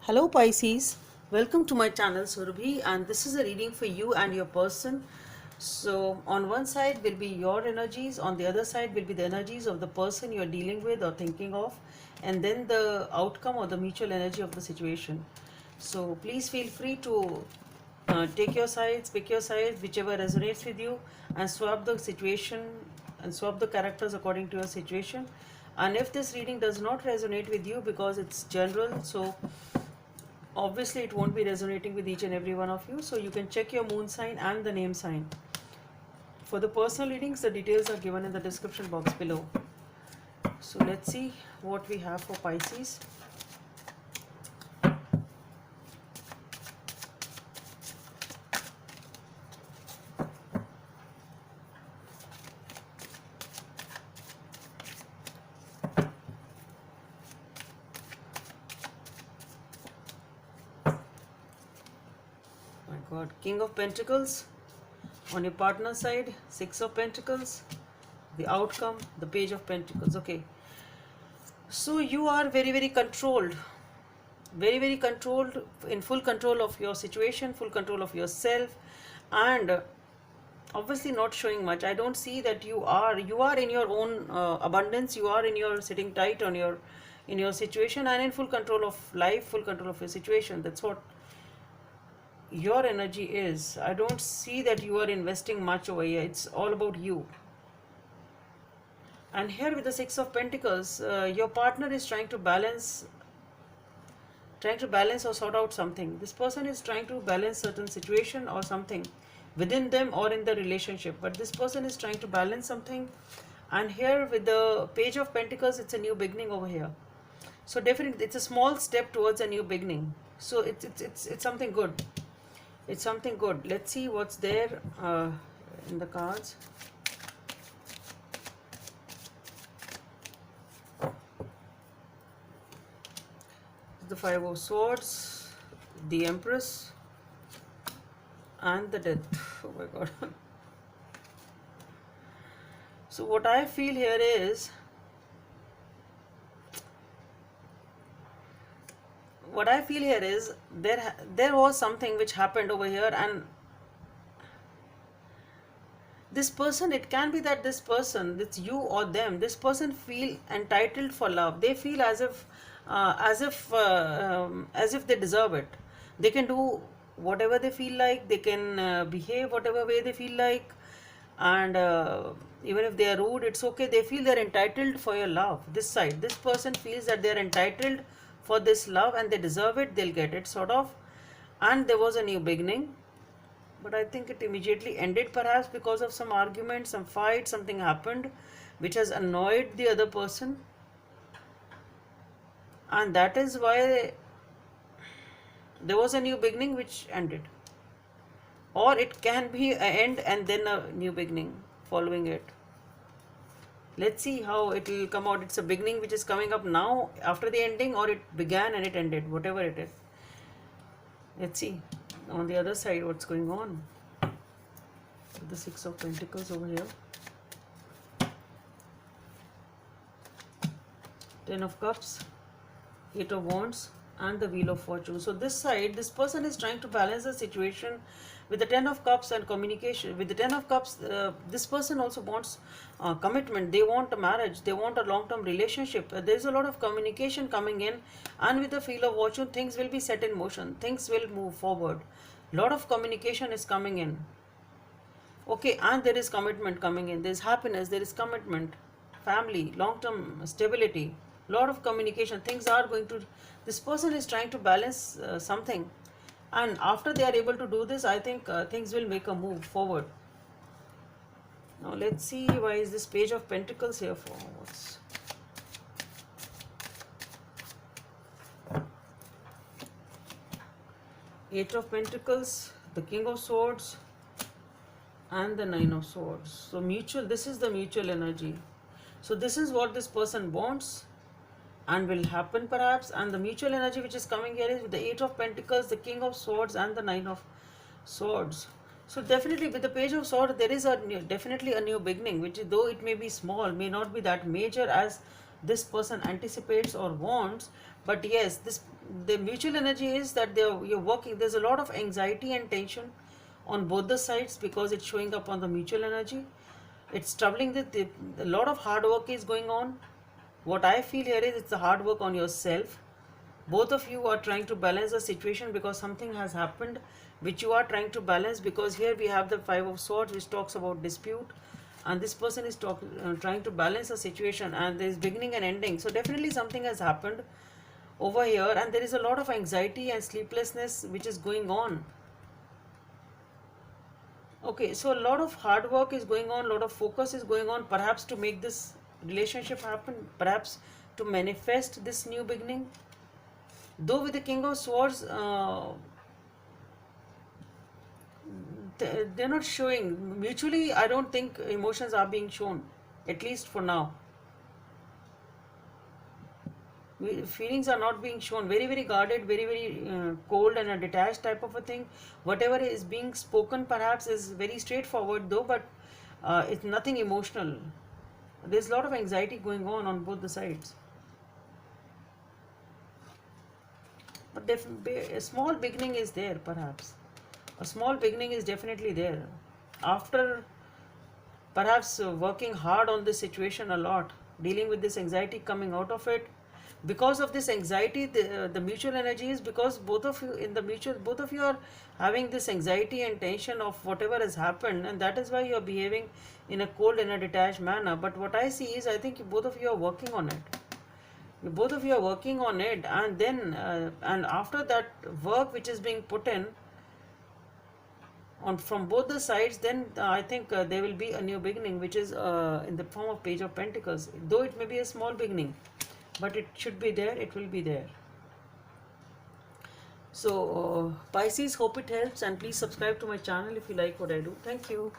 Hello Pisces, welcome to my channel Surabhi, and this is a reading for you and your person. So on one side will be your energies, on the other side will be the energies of the person you are dealing with or thinking of, and then the outcome or the mutual energy of the situation. So please feel free to take your sides, pick your sides, whichever resonates with you, and swap the situation and swap the characters according to your situation. And if this reading does not resonate with you because it's general, so obviously it won't be resonating with each and every one of you, so you can check your moon sign and the name sign. For the personal readings, the details are given in the description box below. So let's see what we have for Pisces. My god, King of Pentacles. On your partner side, Six of Pentacles. The outcome, the Page of Pentacles. Okay, so you are very controlled, very controlled, in full control of your situation, full control of yourself, and obviously not showing much. I don't see that you are in your own abundance. You are in your sitting tight on your in your situation and in full control of life, full control of your situation. That's what your energy is. I don't see that you are investing much over here. It's all about you. And here with the Six of Pentacles, your partner is trying to balance or sort out something. This person is trying to balance certain situation or something within them or in the relationship, but this person is trying to balance something. And here with the Page of Pentacles, it's a new beginning over here. So definitely it's a small step towards a new beginning. So it's something good. It's something good. Let's see what's there in the cards. The Five of Swords, the Empress, and the Death. Oh my god. So what I feel here is, there was something which happened over here, and this person, it can be that this person, it's you or them, this person feel entitled for love. They feel as if they deserve it. They can do whatever they feel like. They can behave whatever way they feel like, and even if they are rude, it's okay. They feel they're entitled for your love. This side, this person feels that they're entitled for this love and they deserve it. They'll get it, sort of. And there was a new beginning, but I think it immediately ended, perhaps because of some argument, some fight, something happened which has annoyed the other person, and that is why there was a new beginning which ended. Or it can be an end and then a new beginning following it. Let's see how it will come out. It's a beginning which is coming up now after the ending, or it began and it ended, whatever it is. Let's see on the other side what's going on. The Six of Pentacles over here, Ten of Cups, Eight of Wands, and the Wheel of Fortune. So this side, this person is trying to balance the situation with the Ten of Cups and communication. With the Ten of Cups, this person also wants commitment. They want a marriage. They want a long-term relationship. There's a lot of communication coming in, and with the Wheel of Fortune, things will be set in motion. Things will move forward. Lot of communication is coming in. Okay, and there is commitment coming in. There's happiness. There is commitment, family, long-term stability. Lot of communication. Things are going to. This person is trying to balance something, and after they are able to do this, I think things will make a move forward. Now let's see, why is this Page of Pentacles here for? What's Eight of Pentacles, the King of Swords, and the Nine of Swords. So mutual. This is the mutual energy. So this is what this person wants and will happen, perhaps. And the mutual energy which is coming here is with the Eight of Pentacles, the King of Swords, and the Nine of Swords. So definitely with the Page of Swords, there is definitely a new beginning, which though it may be small, may not be that major as this person anticipates or wants. But yes, this, the mutual energy is that you're working, there's a lot of anxiety and tension on both the sides because it's showing up on the mutual energy. It's troubling that a lot of hard work is going on. What I feel here is it's the hard work on yourself. Both of you are trying to balance the situation because something has happened which you are trying to balance, because here we have the Five of Swords which talks about dispute, and this person is trying to balance a situation, and there is beginning and ending. So definitely something has happened over here, and there is a lot of anxiety and sleeplessness which is going on. Okay, so a lot of hard work is going on, a lot of focus is going on, perhaps to make this relationship happen, perhaps to manifest this new beginning. Though with the King of Swords, they're not showing mutually. I don't think emotions are being shown, at least for now. Feelings are not being shown. Very, very guarded, very, very cold and a detached type of a thing. Whatever is being spoken perhaps is very straightforward though, but it's nothing emotional. There's a lot of anxiety going on both the sides. But a small beginning is there, perhaps. A small beginning is definitely there. After perhaps working hard on this situation a lot, dealing with this anxiety, coming out of it. Because of this anxiety, the mutual energy is because both of you are having this anxiety and tension of whatever has happened, and that is why you are behaving in a cold and a detached manner. But what I see is, I think both of you are working on it. Both of you are working on it, and then and after that work which is being put in on from both the sides, then I think there will be a new beginning, which is in the form of Page of Pentacles. Though it may be a small beginning, but it should be there, it will be there. So Pisces, hope it helps, and please subscribe to my channel if you like what I do. Thank you.